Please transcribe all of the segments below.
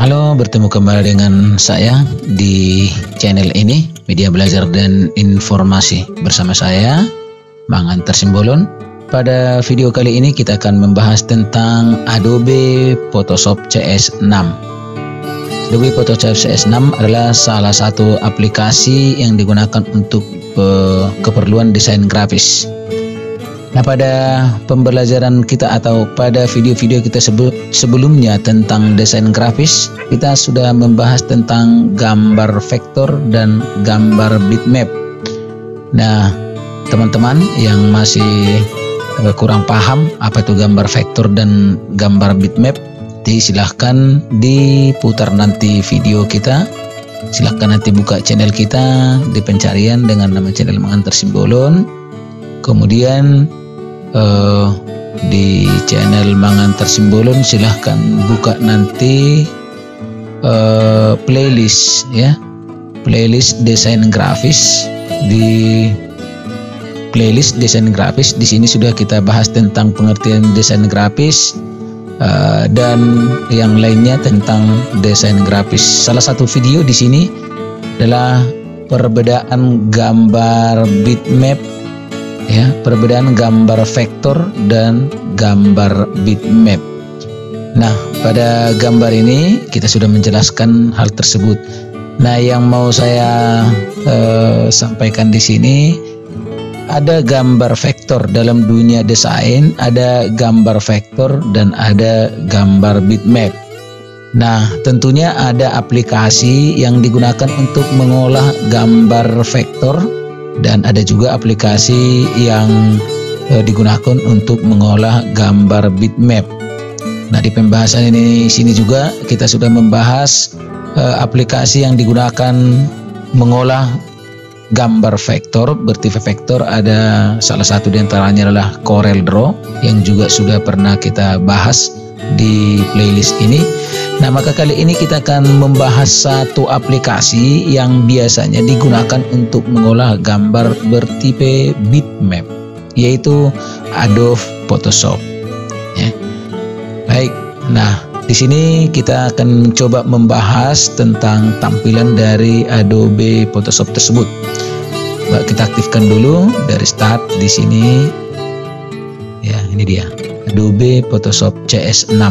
Halo, bertemu kembali dengan saya di channel ini, Media Belajar dan Informasi. Bersama saya, Mang Antar Simbolon. Pada video kali ini kita akan membahas tentang Adobe Photoshop CS6. Adobe Photoshop CS6 adalah salah satu aplikasi yang digunakan untuk keperluan desain grafis. Nah, pada pembelajaran kita atau pada video-video kita sebelumnya tentang desain grafis, kita sudah membahas tentang gambar vektor dan gambar bitmap. Nah, teman-teman yang masih kurang paham apa itu gambar vektor dan gambar bitmap, silahkan diputar nanti video kita. Silahkan nanti buka channel kita di pencarian dengan nama channel Mang Antar Simbolon. Kemudian di channel Mang Antar Simbolon silahkan buka nanti playlist ya, playlist desain grafis. Di playlist desain grafis di sini sudah kita bahas tentang pengertian desain grafis dan yang lainnya tentang desain grafis. Salah satu video di sini adalah perbedaan gambar bitmap ya, perbedaan gambar vektor dan gambar bitmap. Nah, pada gambar ini kita sudah menjelaskan hal tersebut. Nah, yang mau saya sampaikan di sini, ada gambar vektor dalam dunia desain, ada gambar vektor dan ada gambar bitmap. Nah, tentunya ada aplikasi yang digunakan untuk mengolah gambar vektor dan ada juga aplikasi yang digunakan untuk mengolah gambar bitmap. Nah, di pembahasan ini sini juga kita sudah membahas aplikasi yang digunakan mengolah gambar vektor bertipe vektor. Ada salah satu diantaranya adalah CorelDRAW yang juga sudah pernah kita bahas di playlist ini. Nah, maka kali ini kita akan membahas satu aplikasi yang biasanya digunakan untuk mengolah gambar bertipe bitmap, yaitu Adobe Photoshop. Ya. Baik, nah di sini kita akan coba membahas tentang tampilan dari Adobe Photoshop tersebut. Kita aktifkan dulu dari start di sini. Ya, ini dia Adobe Photoshop CS6.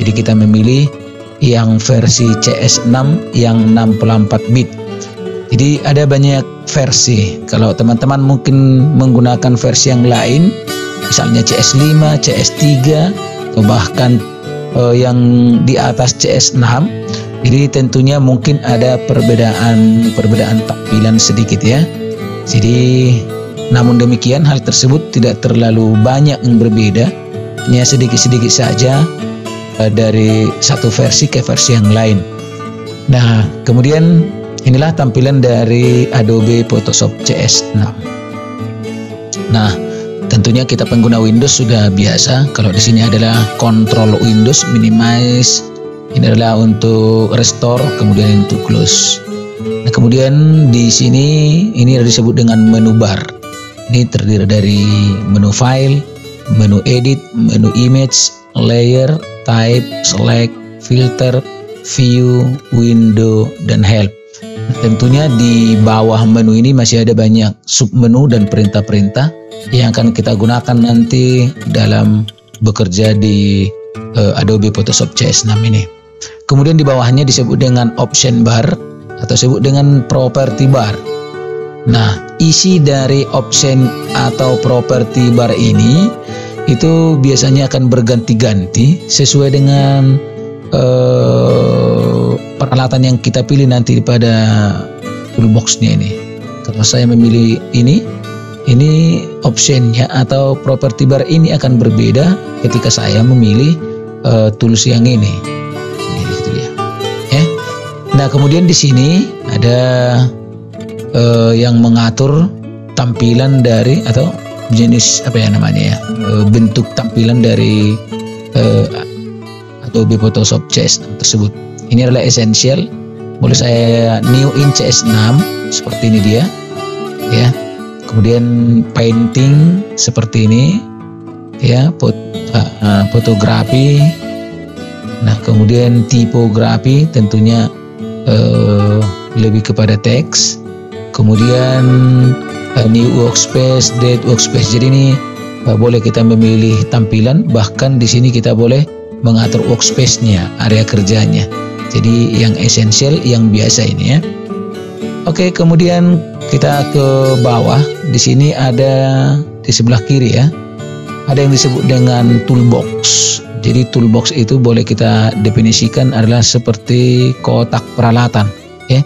Jadi kita memilih yang versi CS6 yang 64 bit. Jadi ada banyak versi. Kalau teman-teman mungkin menggunakan versi yang lain, misalnya CS5, CS3 atau bahkan yang di atas CS6, jadi tentunya mungkin ada perbedaan tampilan sedikit ya. Jadi namun demikian hal tersebut tidak terlalu banyak yang berbeda, hanya sedikit-sedikit saja dari satu versi ke versi yang lain. Nah, kemudian inilah tampilan dari Adobe Photoshop CS6. Nah, tentunya kita pengguna Windows sudah biasa. Kalau di sini adalah Control Windows, minimize. Ini adalah untuk restore, kemudian untuk close. Nah, kemudian di sini ini disebut dengan menu bar. Ini terdiri dari menu file, menu edit, menu image, layer, type, select, filter, view, window, dan help. Nah, tentunya di bawah menu ini masih ada banyak submenu dan perintah-perintah yang akan kita gunakan nanti dalam bekerja di Adobe Photoshop CS6 ini. Kemudian di bawahnya disebut dengan option bar atau disebut dengan property bar. Nah, isi dari option atau property bar ini itu biasanya akan berganti-ganti sesuai dengan peralatan yang kita pilih nanti pada toolboxnya ini. Kalau saya memilih ini optionnya atau property bar ini akan berbeda ketika saya memilih tools yang ini. Gitu ya. Nah, kemudian di sini ada yang mengatur tampilan dari atau jenis apa ya namanya ya, bentuk tampilan dari Adobe Photoshop CS6 tersebut. Ini adalah essential. Boleh saya new in CS6 seperti ini dia ya. Kemudian painting seperti ini ya, fotografi Nah, kemudian tipografi tentunya lebih kepada teks. Kemudian new workspace, date workspace. Jadi ini boleh kita memilih tampilan, bahkan di sini kita boleh mengatur workspace-nya, area kerjanya. Jadi yang esensial, yang biasa ini ya. Oke, kemudian kita ke bawah. Di sini ada di sebelah kiri ya. Ada yang disebut dengan toolbox. Jadi toolbox itu boleh kita definisikan adalah seperti kotak peralatan. Ya.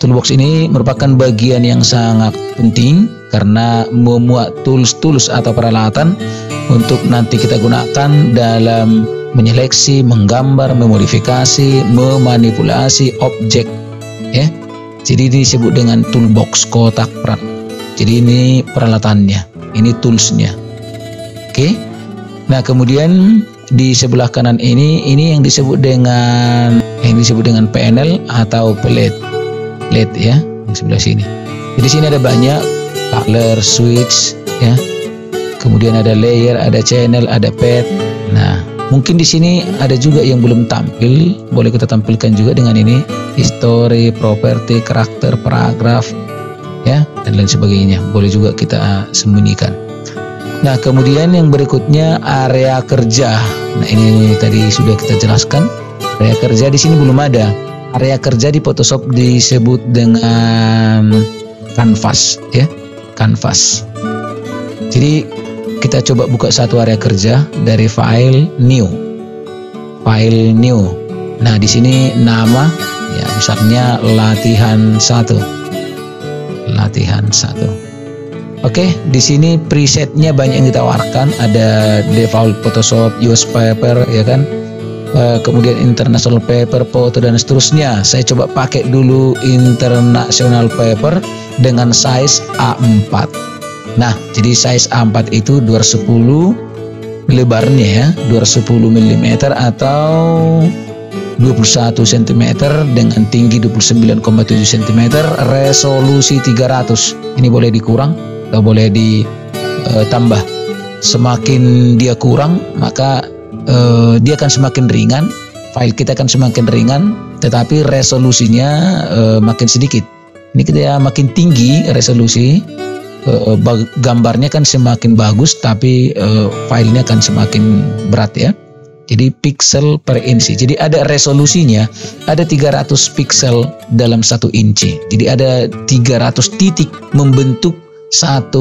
Toolbox ini merupakan bagian yang sangat penting karena memuat tools atau peralatan untuk nanti kita gunakan dalam menyeleksi, menggambar, memodifikasi, memanipulasi objek. Ya. Jadi disebut dengan toolbox, kotak peralatan. Jadi ini peralatannya, ini toolsnya. Oke. Nah, kemudian di sebelah kanan ini yang disebut dengan panel atau plate ya, yang sebelah sini. Jadi sini ada banyak color switch ya. Kemudian ada layer, ada channel, ada pad. Nah, mungkin di sini ada juga yang belum tampil, boleh kita tampilkan juga dengan ini, history, property, karakter, paragraf ya, dan lain sebagainya. Boleh juga kita sembunyikan. Nah, kemudian yang berikutnya area kerja. Nah, ini tadi sudah kita jelaskan. Area kerja di sini belum ada. Area kerja di Photoshop disebut dengan canvas ya, canvas. Jadi kita coba buka satu area kerja dari file new. Nah, di sini nama ya, misalnya latihan 1. Oke, di sini presetnya banyak yang ditawarkan. Ada default Photoshop, use paper, ya kan. Kemudian international paper, foto dan seterusnya. Saya coba pakai dulu international paper dengan size A4. Nah, jadi size A4 itu 210 lebarnya ya, 210 mm atau 21 cm dengan tinggi 29,7 cm, resolusi 300. Ini boleh dikurang atau boleh ditambah. Semakin dia kurang, maka dia akan semakin ringan, file kita akan semakin ringan, tetapi resolusinya makin sedikit. Ini kita makin tinggi resolusi, gambarnya kan semakin bagus, tapi filenya akan semakin berat ya. Jadi pixel per inci. Jadi ada resolusinya, ada 300 pixel dalam 1 inci. Jadi ada 300 titik membentuk 1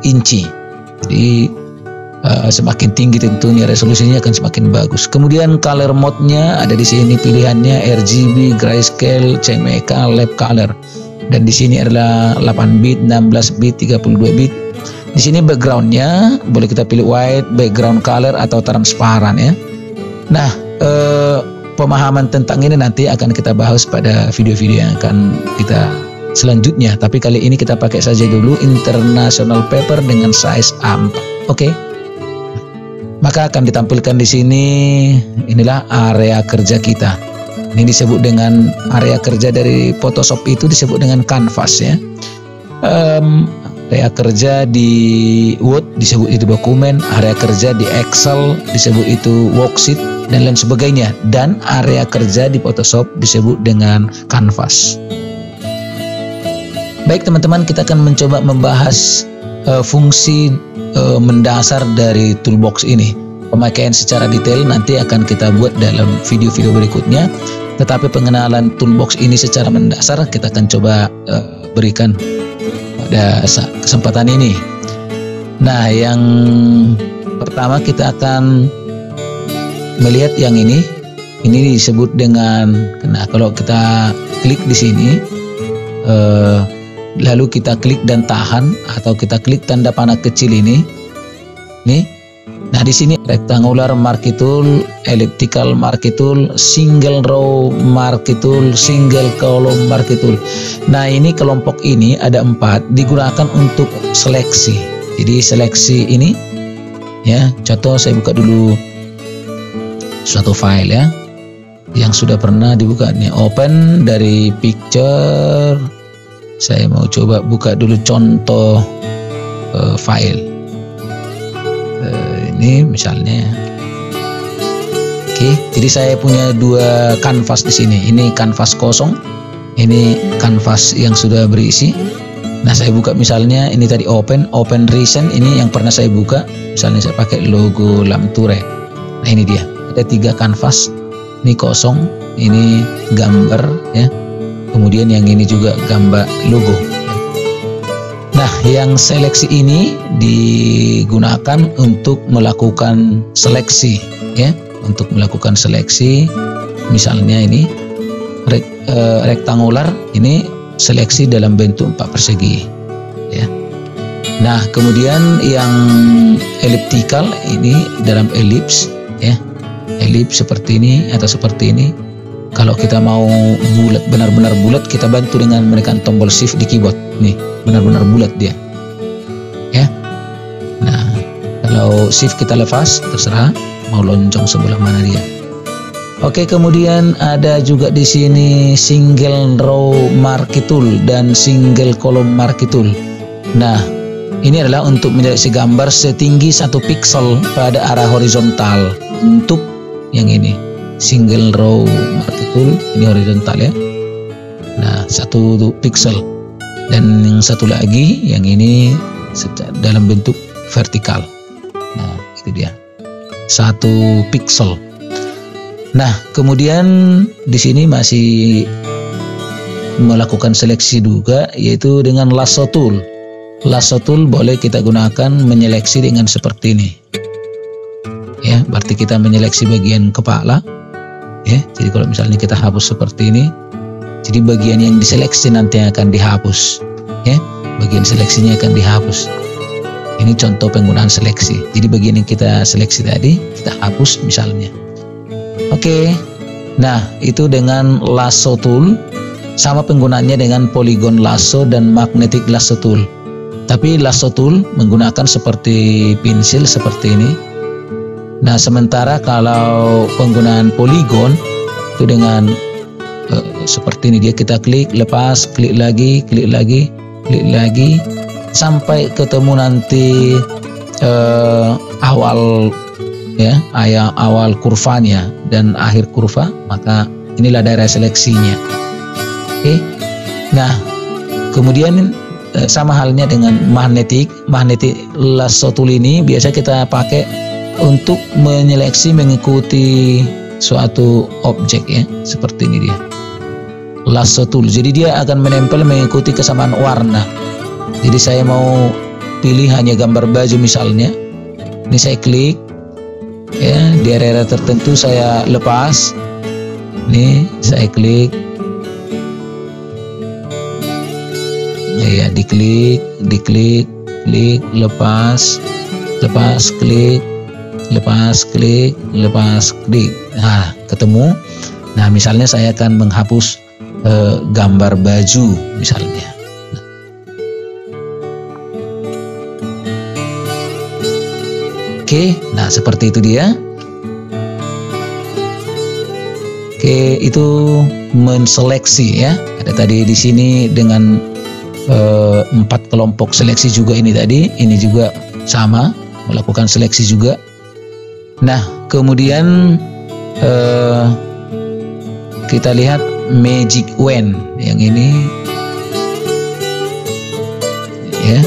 inci. Jadi semakin tinggi tentunya resolusinya akan semakin bagus. Kemudian color mode-nya ada di sini, pilihannya RGB, grayscale, CMYK, lab color. Dan di sini adalah 8 bit, 16 bit, 32 bit. Di sini background-nya boleh kita pilih white, background color atau transparan ya. Nah, pemahaman tentang ini nanti akan kita bahas pada video-video yang akan kita selanjutnya. Tapi kali ini kita pakai saja dulu international paper dengan size A4. Oke. Maka akan ditampilkan di sini, inilah area kerja kita. Ini disebut dengan area kerja dari Photoshop itu disebut dengan canvas ya. Area kerja di Word disebut itu dokumen, area kerja di Excel disebut itu worksheet dan lain sebagainya. Dan area kerja di Photoshop disebut dengan canvas. Baik teman-teman, kita akan mencoba membahas fungsi mendasar dari toolbox ini. Pemakaian secara detail nanti akan kita buat dalam video-video berikutnya. Tetapi pengenalan toolbox ini secara mendasar kita akan coba berikan pada kesempatan ini. Nah, yang pertama kita akan melihat yang ini. Ini disebut dengan, nah kalau kita klik di sini, lalu kita klik dan tahan, atau kita klik tanda panah kecil ini, nih. Nah, di sini rectangular marquee tool, elliptical marquee tool, single row marquee tool, single column marquee tool. Nah, ini kelompok ini ada 4, digunakan untuk seleksi. Jadi seleksi ini ya, contoh saya buka dulu suatu file ya yang sudah pernah dibuka nih, open dari picture. Saya mau coba buka dulu contoh file. Ini misalnya, oke, Oke, jadi saya punya dua kanvas di sini. Ini kanvas kosong, ini kanvas yang sudah berisi. Nah, saya buka misalnya ini tadi open recent, ini yang pernah saya buka. Misalnya saya pakai logo Lamture. Nah, ini dia. Ada 3 kanvas. Ini kosong, ini gambar ya. Kemudian yang ini juga gambar logo. Nah, yang seleksi ini digunakan untuk melakukan seleksi ya. Untuk melakukan seleksi, misalnya ini rektangular, ini seleksi dalam bentuk 4 persegi ya. Nah, kemudian yang elliptical ini dalam elips ya. Elips seperti ini atau seperti ini. Kalau kita mau bulat, benar-benar bulat, kita bantu dengan menekan tombol shift di keyboard. Nih, benar-benar bulat dia ya. Nah, kalau shift kita lepas, terserah mau loncong sebelah mana dia. Oke, kemudian ada juga di sini single row marquee tool dan single column marquee tool. Nah, ini adalah untuk menyeleksi gambar setinggi 1 pixel pada arah horizontal. Untuk yang ini single row marquee tool, ini horizontal ya. Nah, 1 pixel. Dan yang satu lagi yang ini dalam bentuk vertikal. Nah, itu dia 1 pixel. Nah, kemudian di sini masih melakukan seleksi juga, yaitu dengan lasso tool. Lasso tool boleh kita gunakan menyeleksi dengan seperti ini. Ya, berarti kita menyeleksi bagian kepala. Ya, jadi kalau misalnya kita hapus seperti ini, jadi bagian yang diseleksi nanti akan dihapus. Ya, bagian seleksinya akan dihapus. Ini contoh penggunaan seleksi. Jadi bagian yang kita seleksi tadi kita hapus misalnya. Oke, nah itu dengan lasso tool. Sama penggunaannya dengan polygon lasso dan magnetic lasso tool. Tapi lasso tool menggunakan seperti pensil seperti ini. Nah, sementara kalau penggunaan polygon itu dengan seperti ini, dia kita klik, lepas, klik lagi, klik lagi, klik lagi, sampai ketemu nanti awal ya, awal kurvanya dan akhir kurva, maka inilah daerah seleksinya. Oke. Nah, kemudian sama halnya dengan magnetic lasso tool ini biasa kita pakai untuk menyeleksi mengikuti suatu objek ya, seperti ini dia. Lasso tool. Jadi dia akan menempel mengikuti kesamaan warna. Jadi saya mau pilih hanya gambar baju misalnya. Ini saya klik ya, di area tertentu saya lepas. Nih saya klik ya, diklik, klik, lepas, klik, lepas, klik, lepas, klik. Nah, ketemu. Nah, misalnya saya akan menghapus gambar baju misalnya. Oke, nah seperti itu dia. Oke, itu menseleksi ya. Ada tadi di sini dengan 4 kelompok seleksi juga ini tadi. Ini juga sama, melakukan seleksi juga. Nah, kemudian kita lihat magic wand yang ini ya.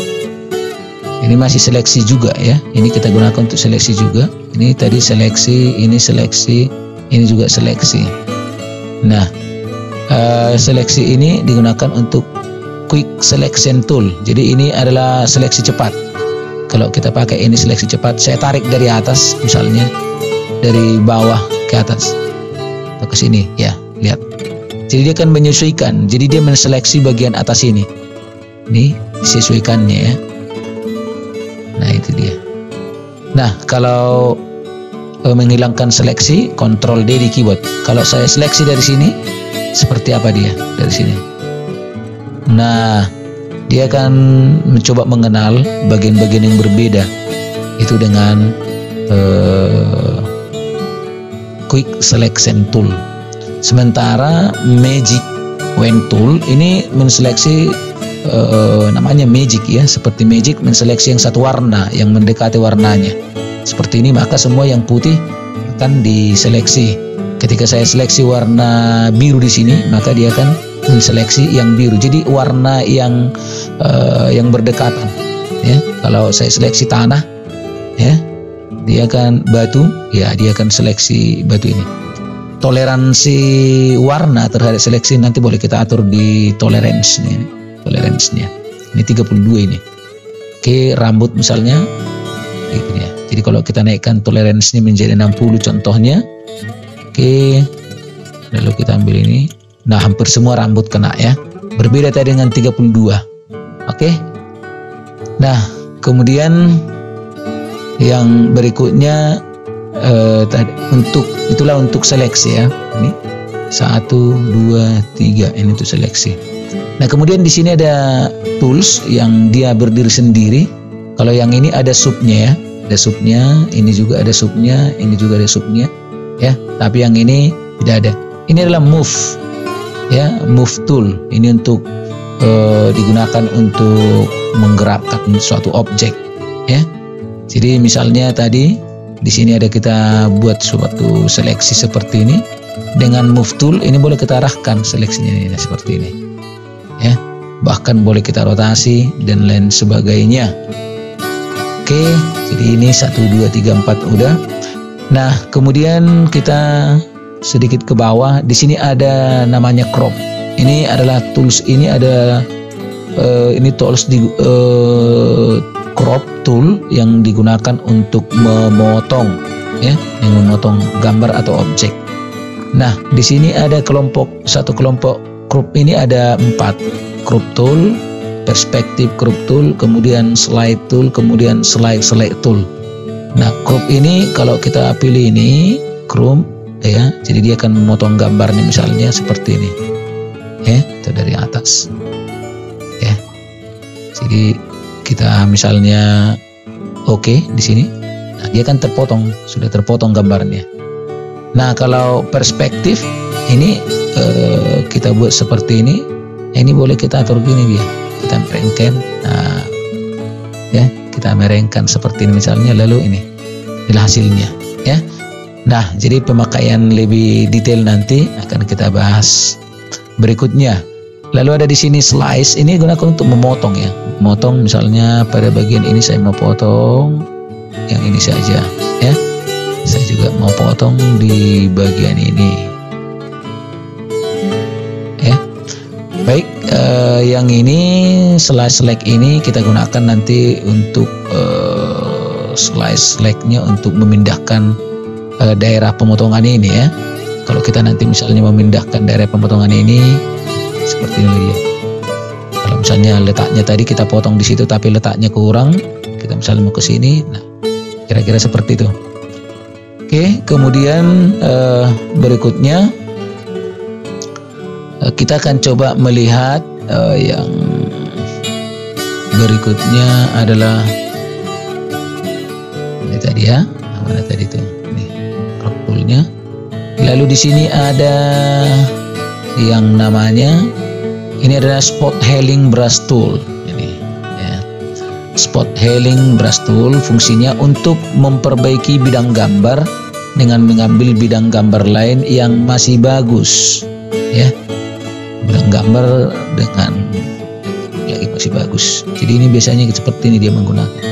Ini masih seleksi juga ya. Ini kita gunakan untuk seleksi juga. Ini tadi seleksi, ini seleksi, ini juga seleksi. Nah, seleksi ini digunakan untuk quick selection tool. Jadi ini adalah seleksi cepat. Kalau kita pakai ini seleksi cepat, saya tarik dari atas misalnya, dari bawah ke atas atau ke sini ya, lihat. Jadi dia akan menyesuaikan. Jadi dia menseleksi bagian atas ini. Ini disesuaikannya ya. Nah, itu dia. Nah, kalau menghilangkan seleksi, Ctrl D di keyboard. Kalau saya seleksi dari sini, seperti apa dia dari sini? Nah, dia akan mencoba mengenal bagian-bagian yang berbeda. Itu dengan quick selection tool. Sementara magic wand tool ini menseleksi namanya magic ya, seperti magic menseleksi yang satu warna, yang mendekati warnanya seperti ini, maka semua yang putih akan diseleksi. Ketika saya seleksi warna biru di sini, maka dia akan menseleksi yang biru. Jadi warna yang berdekatan. Ya, kalau saya seleksi tanah, ya, dia akan batu, ya dia akan seleksi batu ini. Toleransi warna terhadap seleksi nanti boleh kita atur di toleransinya. Ini 32 ini. Oke, rambut misalnya, gitu ya. Jadi kalau kita naikkan toleransinya menjadi 60 contohnya, oke, lalu kita ambil ini. Nah, hampir semua rambut kena ya. Berbeda tadi dengan 32. Oke. Nah, kemudian yang berikutnya untuk seleksi ya. Ini 1, 2, 3 ini untuk seleksi. Nah, kemudian di sini ada tools yang dia berdiri sendiri. Kalau yang ini ada subnya ya. Ada subnya, ini juga ada subnya, ini juga ada subnya ya. Tapi yang ini tidak ada. Ini adalah move ya, move tool. Ini untuk digunakan untuk menggerakkan suatu objek ya. Jadi misalnya tadi di sini ada kita buat suatu seleksi seperti ini. Dengan move tool ini boleh kita arahkan seleksinya ini seperti ini ya. Bahkan boleh kita rotasi dan lain sebagainya. Oke, jadi ini 1, 2, 3, 4 udah. Nah, kemudian kita sedikit ke bawah. Di sini ada namanya crop. Ini adalah tools. Ini ada ini tools di crop tool yang digunakan untuk memotong ya, yang memotong gambar atau objek. Nah, di sini ada satu kelompok crop ini ada 4. Crop tool, perspektif crop tool, kemudian slide tool, kemudian slide tool. Nah, crop ini kalau kita pilih ini crop ya, jadi dia akan memotong gambarnya misalnya seperti ini ya, itu dari atas ya. Jadi kita misalnya oke di sini, nah dia kan sudah terpotong gambarnya. Nah, kalau perspektif ini kita buat seperti ini. Ini boleh kita atur gini dia, kita merengkan, nah ya kita merengkan seperti ini misalnya, lalu ini adalah hasilnya ya. Nah, jadi pemakaian lebih detail nanti akan kita bahas berikutnya. Lalu ada di sini slice, ini gunakan untuk memotong ya, memotong misalnya pada bagian ini saya mau potong yang ini saja ya. Saya juga mau potong di bagian ini. Baik, yang ini select ini kita gunakan nanti untuk select-nya untuk memindahkan daerah pemotongan ini ya. Kalau kita nanti misalnya memindahkan daerah pemotongan ini seperti ini dia. Kalau misalnya letaknya tadi kita potong di situ tapi letaknya kurang, kita misalnya mau ke sini, nah kira-kira seperti itu. Oke, kemudian berikutnya kita akan coba melihat yang berikutnya adalah ini tadi ya, mana tadi tuh, ini crop toolnya. Lalu di sini ada yang namanya ini adalah spot healing brush tool. Ini ya, spot healing brush tool fungsinya untuk memperbaiki bidang gambar dengan mengambil bidang gambar lain yang masih bagus ya. Bidang gambar dengan lagi masih bagus. Jadi ini biasanya seperti ini dia menggunakan.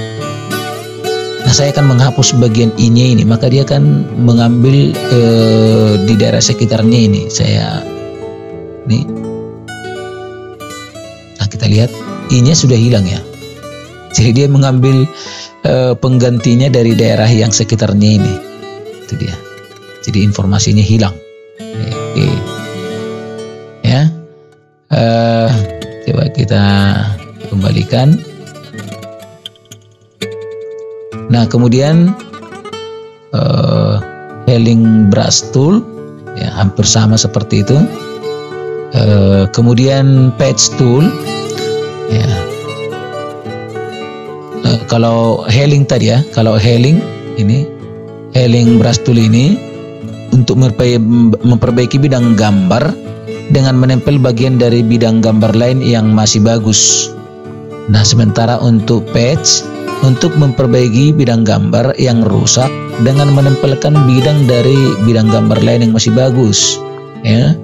Nah, saya akan menghapus bagian I-nya ini, maka dia akan mengambil di daerah sekitarnya ini. Saya ini. Nah, kita lihat I-nya sudah hilang ya. Jadi dia mengambil penggantinya dari daerah yang sekitarnya ini. Itu dia. Jadi informasinya hilang. Oke. Ya. Coba kita kembalikan. Nah, kemudian healing brush tool ya, hampir sama seperti itu. Kemudian patch tool ya. Kalau healing tadi ya, kalau healing ini, healing brush tool ini untuk memperbaiki bidang gambar dengan menempel bagian dari bidang gambar lain yang masih bagus. Nah, sementara untuk patch untuk memperbaiki bidang gambar yang rusak dengan menempelkan bidang dari bidang gambar lain yang masih bagus, ya.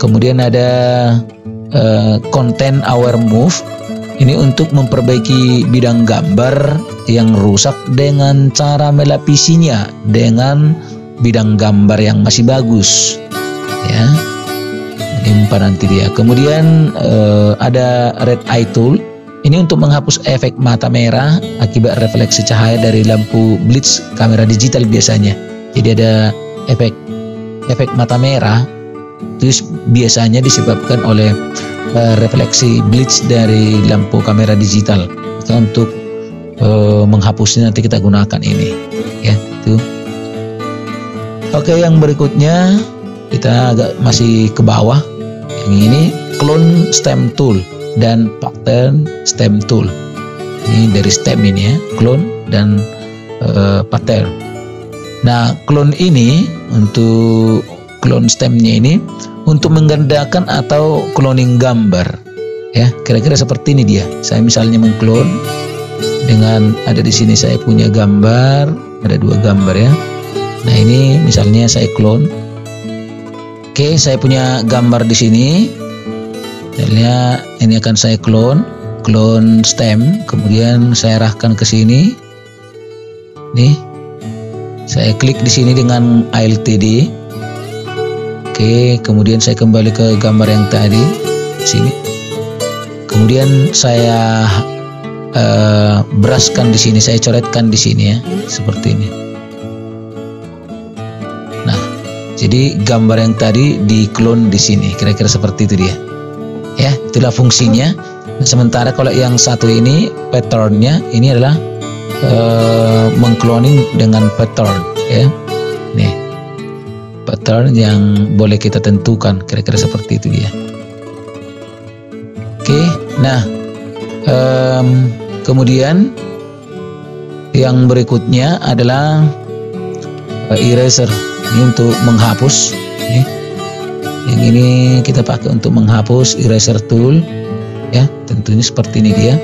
Kemudian ada content aware move, ini untuk memperbaiki bidang gambar yang rusak dengan cara melapisinya dengan bidang gambar yang masih bagus, ya. Ini nanti dia. Kemudian ada red eye tool, ini untuk menghapus efek mata merah akibat refleksi cahaya dari lampu blitz kamera digital biasanya. Jadi ada efek mata merah itu biasanya disebabkan oleh refleksi blitz dari lampu kamera digital. Itu untuk menghapusnya nanti kita gunakan ini, ya. Itu. Oke, yang berikutnya kita agak masih ke bawah. Yang ini clone stem tool dan pattern stem tool. Ini dari stem ini, ya, clone dan pattern. Nah, clone ini untuk clone stemnya ini untuk menggandakan atau cloning gambar, ya. Kira-kira seperti ini dia. Saya misalnya mengclone dengan ada di sini saya punya gambar, ada 2 gambar, ya. Nah, ini misalnya saya clone. Oke, saya punya gambar di sini. Misalnya ini akan saya clone stem, kemudian saya arahkan ke sini. Nih, saya klik di sini dengan ALTD. Oke, kemudian saya kembali ke gambar yang tadi, sini. Kemudian saya beraskan di sini, saya coretkan di sini, ya, seperti ini. Nah, jadi gambar yang tadi di clone di sini, kira-kira seperti itu dia. Ya, itulah fungsinya. Nah, sementara kalau yang satu ini patternnya ini adalah mengcloning dengan pattern, ya. Nih, pattern yang boleh kita tentukan, kira-kira seperti itu dia. Oke, nah kemudian yang berikutnya adalah eraser. Ini untuk menghapus. Nih, yang ini kita pakai untuk menghapus, eraser tool, ya. Tentunya seperti ini dia,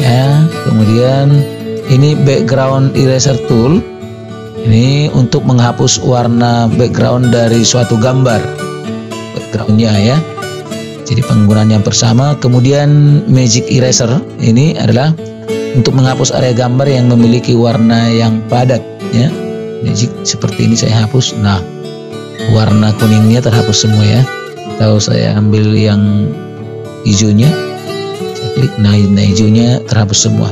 ya. Kemudian ini background eraser tool. Ini untuk menghapus warna background dari suatu gambar, backgroundnya, ya. Jadi penggunaan yang bersama. Kemudian magic eraser ini adalah untuk menghapus area gambar yang memiliki warna yang padat, ya. Magic seperti ini saya hapus. Nah, warna kuningnya terhapus semua, ya. Atau saya ambil yang hijaunya, saya klik, nah hijaunya terhapus semua.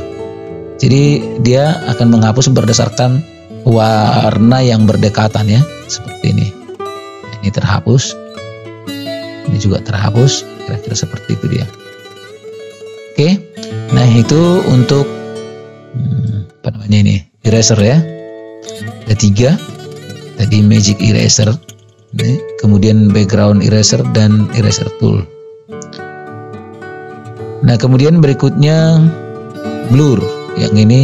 Jadi dia akan menghapus berdasarkan warna yang berdekatan, ya, seperti ini. Nah, ini terhapus, ini juga terhapus, kira-kira seperti itu dia. Oke, nah itu untuk apa namanya ini, eraser, ya. Ada 3 tadi, magic eraser, ini, kemudian background eraser dan eraser tool. Nah, kemudian berikutnya blur. Yang ini,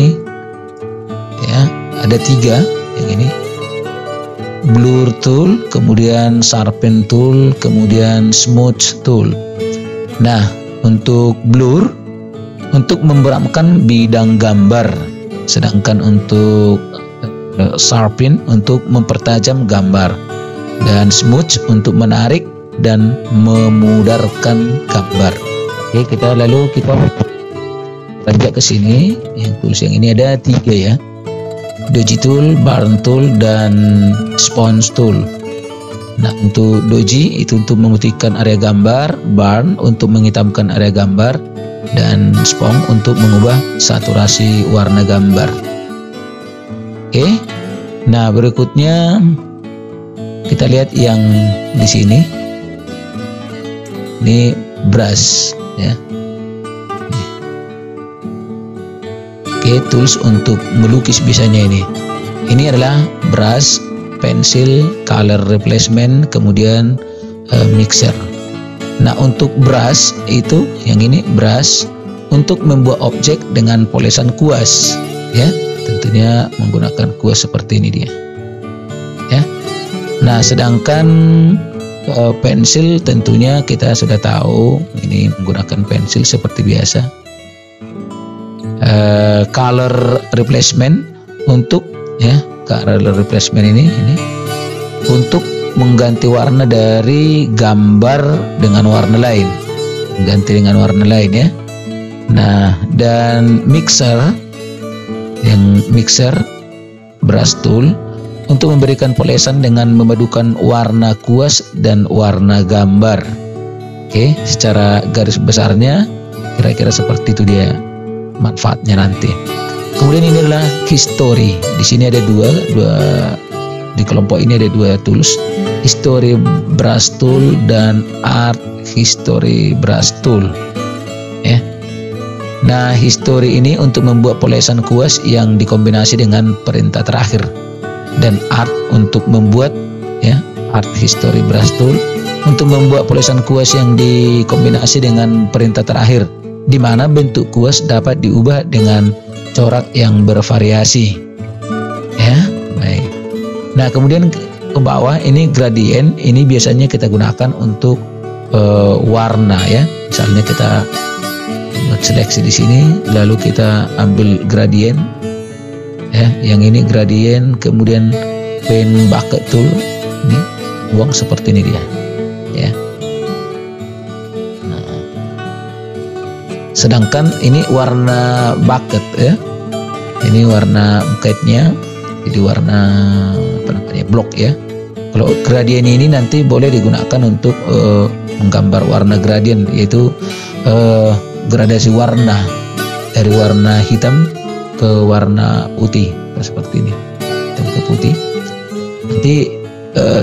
ya, ada 3. Yang ini blur tool, kemudian sharpen tool, kemudian smooth tool. Nah, untuk blur untuk memberamkan bidang gambar, sedangkan untuk sharpen untuk mempertajam gambar, dan smooth untuk menarik dan memudarkan gambar. Oke, kita lanjut ke sini. Yang tools yang ini ada 3, ya. Doji tool, burn tool, dan sponge tool. Nah, untuk doji itu untuk memutihkan area gambar, burn untuk menghitamkan area gambar, dan sponge untuk mengubah saturasi warna gambar. Oke. Nah, berikutnya kita lihat yang di sini. Ini brush, ya. Oke, tools untuk melukis biasanya ini. Ini adalah brush, pensil, color replacement, kemudian mixer. Nah, untuk brush itu yang ini brush untuk membuat objek dengan polesan kuas, ya. Tentunya menggunakan kuas seperti ini dia, ya. Nah, sedangkan pensil tentunya kita sudah tahu ini menggunakan pensil seperti biasa. Color replacement untuk ya, color replacement ini untuk mengganti warna dari gambar dengan warna lain, ganti dengan warna lain ya. Nah, dan mixer brush tool untuk memberikan polesan dengan memadukan warna kuas dan warna gambar. Oke, secara garis besarnya kira-kira seperti itu dia manfaatnya nanti. Kemudian ini adalah history. Di sini ada dua di kelompok ini ada dua tools, history brush tool dan art history brush tool. Ya. Nah, history ini untuk membuat polesan kuas yang dikombinasi dengan perintah terakhir, dan art untuk membuat art history brush tool untuk membuat polesan kuas yang dikombinasi dengan perintah terakhir, di mana bentuk kuas dapat diubah dengan corak yang bervariasi. Ya, baik. Nah, kemudian ke bawah ini gradient, ini biasanya kita gunakan untuk warna ya. Misalnya kita seleksi di sini, lalu kita ambil gradient ya, yang ini gradient, kemudian pen bucket tool, ini uang seperti ini dia ya. Nah, sedangkan ini warna bucket ya, ini warna bucketnya jadi warna apa namanya, block ya. Kalau gradient ini nanti boleh digunakan untuk menggambar warna gradient, yaitu gradasi warna dari warna hitam ke warna putih seperti ini, hitam ke putih. Nanti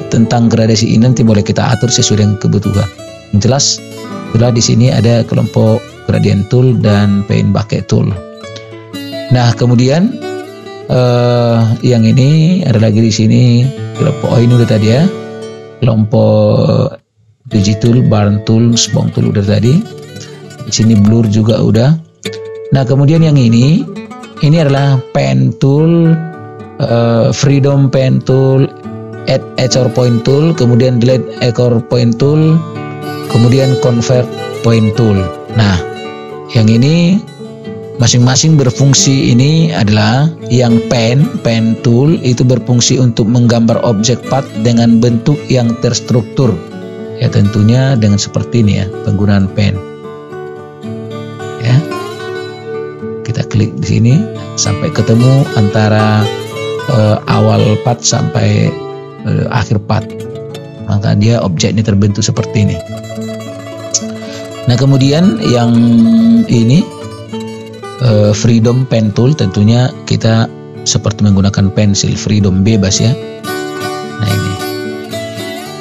tentang gradasi ini nanti boleh kita atur sesuai dengan kebutuhan. Yang jelas itulah di sini ada kelompok gradient tool dan paint bucket tool. Nah, kemudian yang ini ada lagi di sini kelompok ini udah tadi ya, kelompok digital, burn tool, spong tool udah tadi. Di sini blur juga udah. Nah, kemudian yang ini adalah pen tool, freedom pen tool, add anchor point tool, kemudian delete anchor point tool, kemudian convert point tool. Nah, yang ini masing-masing berfungsi. Ini adalah yang pen tool itu berfungsi untuk menggambar objek part dengan bentuk yang terstruktur. Ya, tentunya dengan seperti ini ya, penggunaan pen. Ya. Kita klik di sini sampai ketemu antara awal part sampai akhir part. Maka dia objeknya terbentuk seperti ini. Nah, kemudian yang ini freedom pen tool, tentunya kita seperti menggunakan pensil, freedom, bebas ya. Nah, ini.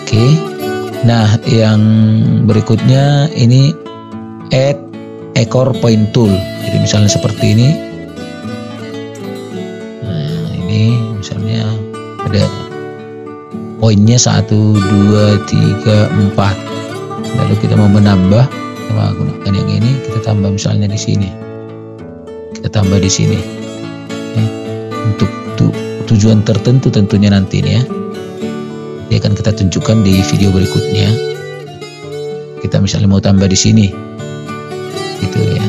Oke. Nah, yang berikutnya ini add anchor point tool. Jadi misalnya seperti ini. Nah, ini misalnya ada poinnya 1, 2, 3, 4. Lalu kita mau menambah, kita menggunakan yang ini, kita tambah misalnya di sini. Kita tambah di sini. Ya, untuk tujuan tertentu tentunya nanti ini ya. Ini akan kita tunjukkan di video berikutnya. Kita misalnya mau tambah di sini, gitu ya.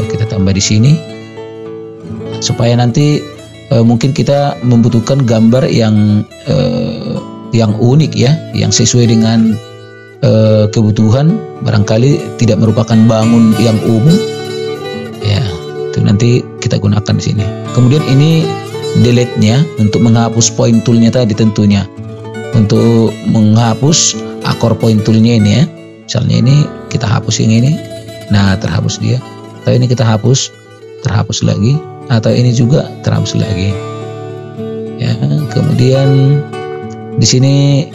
Kita tambah di sini supaya nanti mungkin kita membutuhkan gambar yang unik ya, yang sesuai dengan kebutuhan. Barangkali tidak merupakan bangun yang umum, ya. Itu nanti kita gunakan di sini. Kemudian ini delete-nya untuk menghapus point tool-nya tadi tentunya. Untuk menghapus akor point tool-nya ini ya. Misalnya ini kita hapus yang ini. Nah, terhapus dia. Atau ini kita hapus, terhapus lagi. Atau ini juga terhapus lagi. Ya, kemudian di sini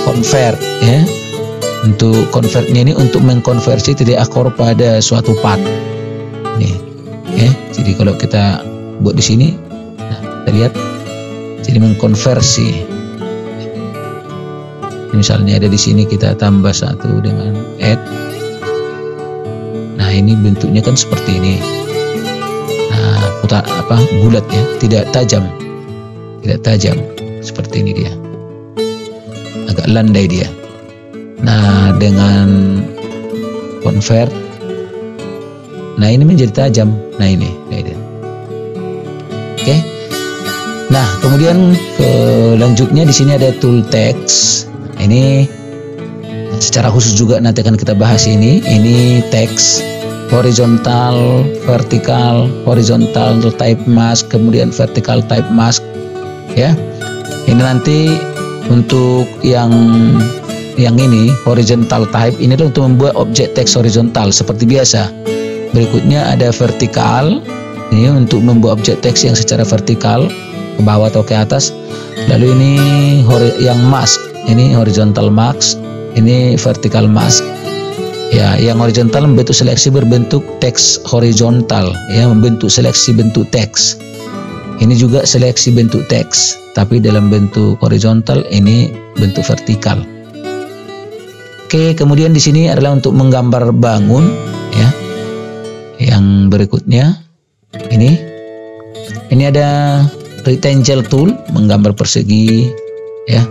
convert ya. Untuk convertnya ini untuk mengkonversi titik akor pada suatu part. Nih, ya. Jadi kalau kita buat di sini, nah, kita lihat, jadi mengkonversi. Misalnya ada di sini kita tambah 1 dengan add. Nah, ini bentuknya kan seperti ini. Nah, bulat ya, tidak tajam, seperti ini dia. Agak landai dia. Nah, dengan convert, nah ini menjadi tajam. Nah, ini dia. Oke. Nah, kemudian selanjutnya di sini ada tool text. Ini secara khusus juga nanti akan kita bahas ini. Ini text horizontal, vertikal, horizontal type mask, kemudian vertical type mask. Ya, ini nanti untuk yang ini horizontal type ini adalah untuk membuat objek teks horizontal seperti biasa. Berikutnya ada vertikal, ini untuk membuat objek teks yang secara vertikal ke bawah atau ke atas. Lalu ini yang mask, ini horizontal mask, ini vertical mask. Ya, yang horizontal membentuk seleksi berbentuk teks horizontal, ya, membentuk seleksi bentuk teks. Ini juga seleksi bentuk teks, tapi dalam bentuk horizontal, ini bentuk vertikal. Oke, kemudian di sini adalah untuk menggambar bangun, ya. Yang berikutnya ini ada rectangle tool, menggambar persegi, ya.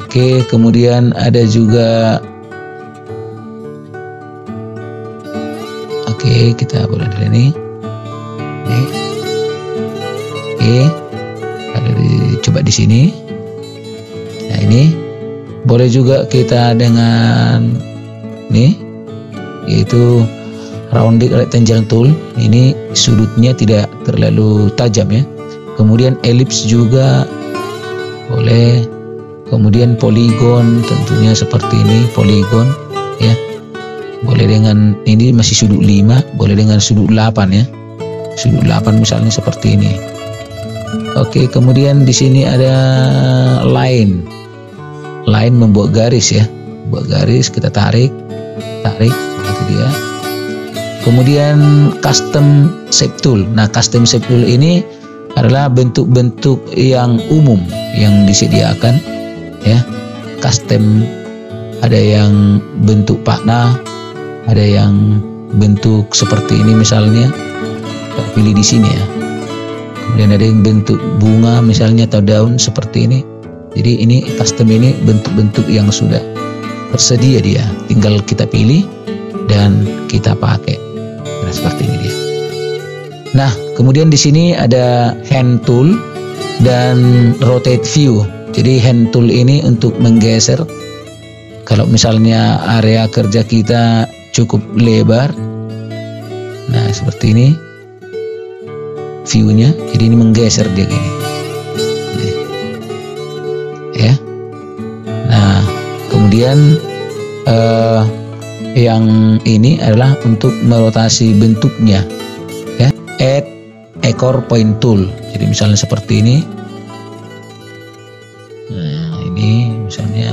Oke, kemudian ada juga, oke, kita boleh dari ini. Oke, ada coba di sini. Nah, ini boleh juga kita dengan ini, yaitu rounded rectangle tool. Ini sudutnya tidak terlalu tajam, ya. Kemudian ellipse juga boleh. Kemudian polygon, tentunya seperti ini polygon, ya. Boleh dengan ini masih sudut 5, boleh dengan sudut 8, ya. Sudut 8 misalnya seperti ini. Oke, kemudian di sini ada line membuat garis, ya. Buat garis, kita tarik, itu dia. Kemudian custom shape tool. Nah, custom shape tool ini adalah bentuk-bentuk yang umum yang disediakan, ya. Custom, ada yang bentuk panah, ada yang bentuk seperti ini misalnya, kita pilih di sini, ya. Kemudian ada yang bentuk bunga misalnya atau daun seperti ini. Jadi ini custom, ini bentuk-bentuk yang sudah tersedia dia, tinggal kita pilih dan kita pakai. Nah, seperti ini dia. Nah, kemudian di sini ada hand tool dan rotate view. Jadi hand tool ini untuk menggeser. Kalau misalnya area kerja kita cukup lebar, nah seperti ini view-nya. Jadi ini menggeser dia gini, ya. Nah, kemudian yang ini adalah untuk merotasi bentuknya, ya. Add ekor point tool. Jadi misalnya seperti ini. Nah, ini misalnya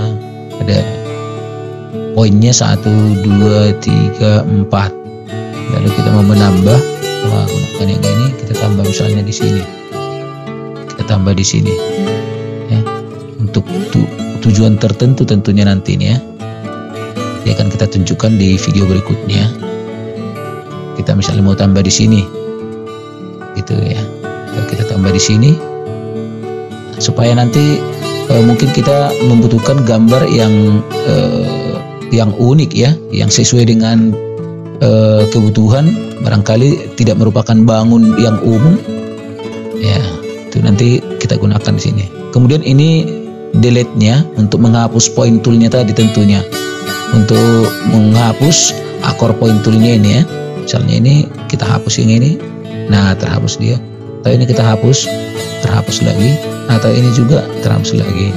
ada poinnya 1, 2, 3, 4. Lalu kita mau menambah, gunakan yang ini, kita tambah misalnya di sini. Kita tambah di sini, ya. Untuk tujuan tertentu tentunya nanti ini, ya. Ini akan kita tunjukkan di video berikutnya. Kita misalnya mau tambah di sini, gitu, ya. Kita tambah di sini supaya nanti mungkin kita membutuhkan gambar yang unik, ya, yang sesuai dengan kebutuhan, barangkali tidak merupakan bangun yang umum, ya. Itu nanti kita gunakan di sini. Kemudian ini delete-nya untuk menghapus point tool-nya tadi tentunya. Untuk menghapus akor point tool-nya ini, ya. Misalnya ini kita hapus yang ini, nah terhapus dia. Atau ini kita hapus, terhapus lagi. Atau ini juga terhapus lagi.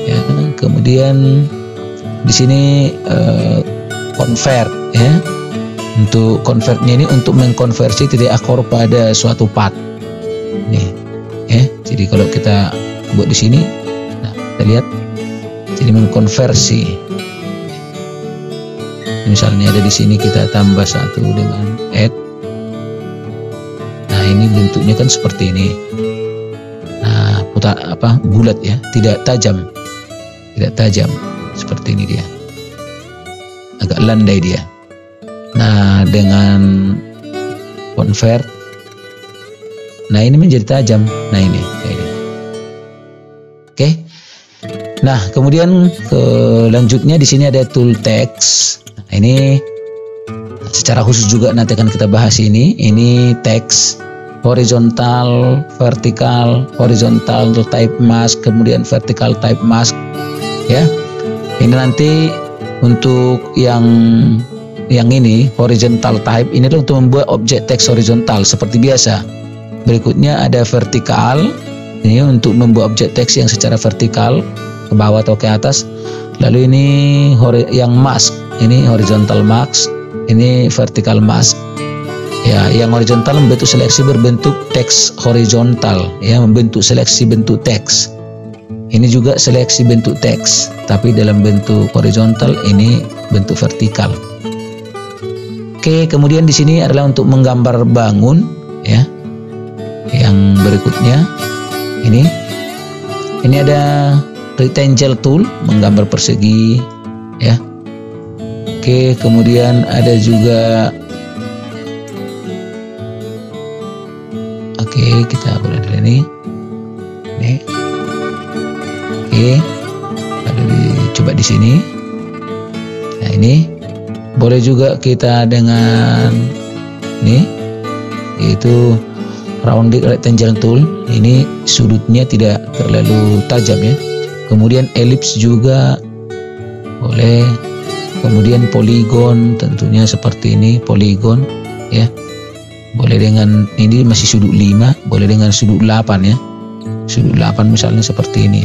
Ya, kemudian di sini convert, ya. Untuk convertnya ini untuk mengkonversi titik akor pada suatu path. Nih, ya. Jadi kalau kita buat di sini, nah kita lihat, jadi mengkonversi. Misalnya ada di sini kita tambah 1 dengan add. Nah, ini bentuknya kan seperti ini. Nah, bulat, ya, tidak tajam, seperti ini dia. Agak landai dia. Nah, dengan convert, nah ini menjadi tajam. Nah, ini. Oke. Nah, kemudian selanjutnya di sini ada tool text. Nah, ini secara khusus juga nanti akan kita bahas ini. Ini text horizontal, vertikal, horizontal type mask, kemudian vertical type mask, ya. Ini nanti untuk yang ini horizontal type ini adalah untuk membuat objek teks horizontal seperti biasa. Berikutnya ada vertikal, ini untuk membuat objek teks yang secara vertikal ke bawah atau ke atas. Lalu ini yang mask, ini horizontal mask, ini vertical mask. Ya, yang horizontal membentuk seleksi berbentuk teks horizontal, ya, membentuk seleksi bentuk teks. Ini juga seleksi bentuk teks, tapi dalam bentuk horizontal, ini bentuk vertikal. Oke, kemudian di sini adalah untuk menggambar bangun, ya. Yang berikutnya ini ada rectangle tool, menggambar persegi, ya. Oke, kemudian ada juga, oke, kita boleh lihat ini. Oke, ada coba di sini. Nah, ini boleh juga kita dengan ini, yaitu rounded rectangle tool. Ini sudutnya tidak terlalu tajam, ya. Kemudian ellipse juga boleh. Kemudian polygon, tentunya seperti ini polygon, ya. Boleh dengan ini masih sudut 5, boleh dengan sudut 8, ya. Sudut 8 misalnya seperti ini.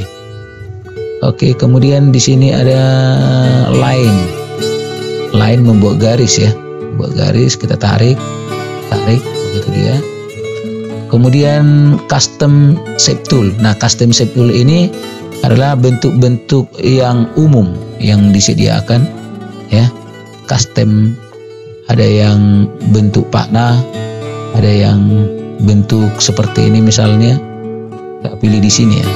Oke, kemudian di sini ada line membuat garis, ya. Buat garis, kita tarik begitu dia. Kemudian custom shape tool. Nah, custom shape tool ini adalah bentuk-bentuk yang umum yang disediakan, ya. Custom, ada yang bentuk panah, ada yang bentuk seperti ini misalnya. Kita pilih di sini, ya.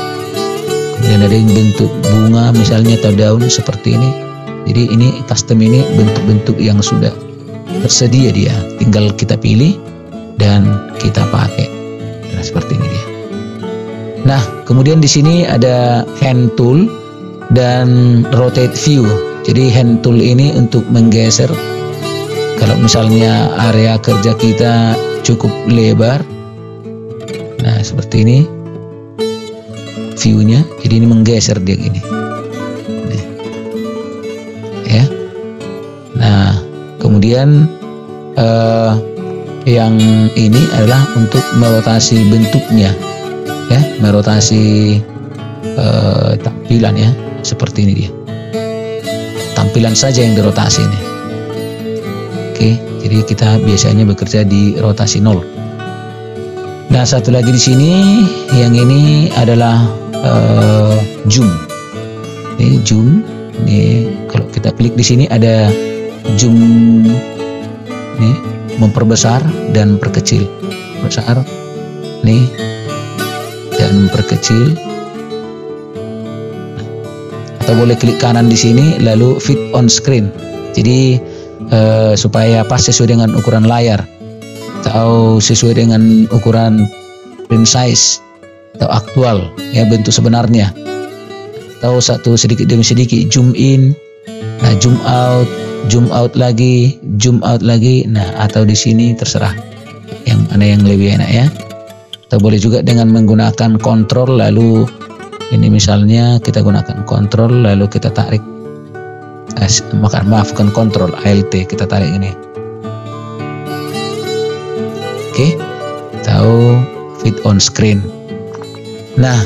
Kemudian ada yang bentuk bunga misalnya atau daun seperti ini. Jadi ini custom, ini bentuk-bentuk yang sudah tersedia, dia tinggal kita pilih dan kita pakai. Nah, seperti ini dia. Nah, kemudian di sini ada hand tool dan rotate view. Jadi hand tool ini untuk menggeser. Kalau misalnya area kerja kita cukup lebar, nah seperti ini view-nya. Jadi ini menggeser dia gini. Nih. Ya. Nah, kemudian yang ini adalah untuk merotasi bentuknya, ya, merotasi tampilan, ya, seperti ini dia. Tampilan saja yang dirotasi ini. Oke, jadi kita biasanya bekerja di rotasi 0. Nah, satu lagi di sini, yang ini adalah zoom. Ini zoom. Ini kalau kita klik di sini ada zoom, nih, memperbesar dan perkecil, besar, nih, dan perkecil. Atau boleh klik kanan di sini lalu fit on screen. Jadi supaya pas sesuai dengan ukuran layar atau sesuai dengan ukuran print size atau aktual, ya, bentuk sebenarnya. Atau satu sedikit demi sedikit zoom in, nah zoom out lagi, zoom out lagi. Nah, atau di sini terserah yang mana yang lebih enak, ya. Atau boleh juga dengan menggunakan kontrol, lalu ini misalnya kita gunakan kontrol lalu kita tarik, maafkan kontrol ALT, kita tarik ini. Oke, atau fit on screen. Nah,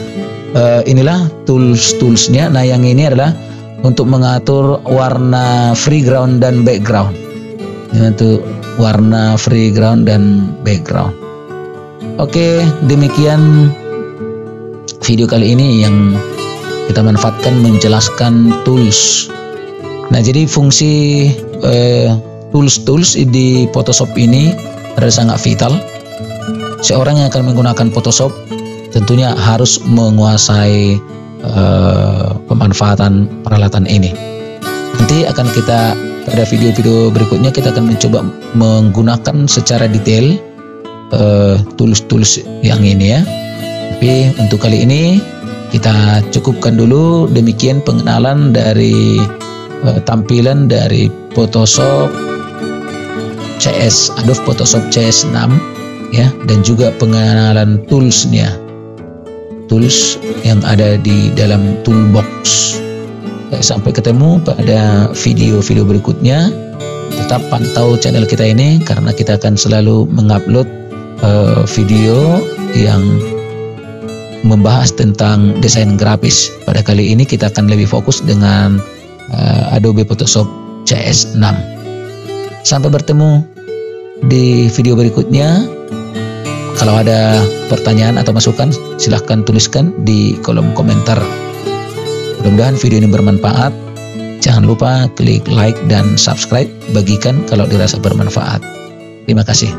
inilah toolsnya. Nah, yang ini adalah untuk mengatur warna foreground dan background. Ini untuk warna foreground dan background. Oke, demikian video kali ini yang kita manfaatkan menjelaskan tools. Nah, jadi fungsi tools di Photoshop ini adalah sangat vital. Seorang yang akan menggunakan Photoshop tentunya harus menguasai pemanfaatan peralatan ini. Nanti akan kita pada video-video berikutnya kita akan mencoba menggunakan secara detail tools yang ini, ya. Tapi untuk kali ini kita cukupkan dulu. Demikian pengenalan dari tampilan dari Photoshop CS, Adobe Photoshop CS6 ya, dan juga pengenalan toolsnya, tools yang ada di dalam toolbox. Sampai ketemu pada video-video berikutnya. Tetap pantau channel kita ini karena kita akan selalu mengupload video yang membahas tentang desain grafis. Pada kali ini kita akan lebih fokus dengan Adobe Photoshop CS6. Sampai bertemu di video berikutnya. Kalau ada pertanyaan atau masukan, silahkan tuliskan di kolom komentar. Mudah-mudahan video ini bermanfaat. Jangan lupa klik like dan subscribe, bagikan kalau dirasa bermanfaat. Terima kasih.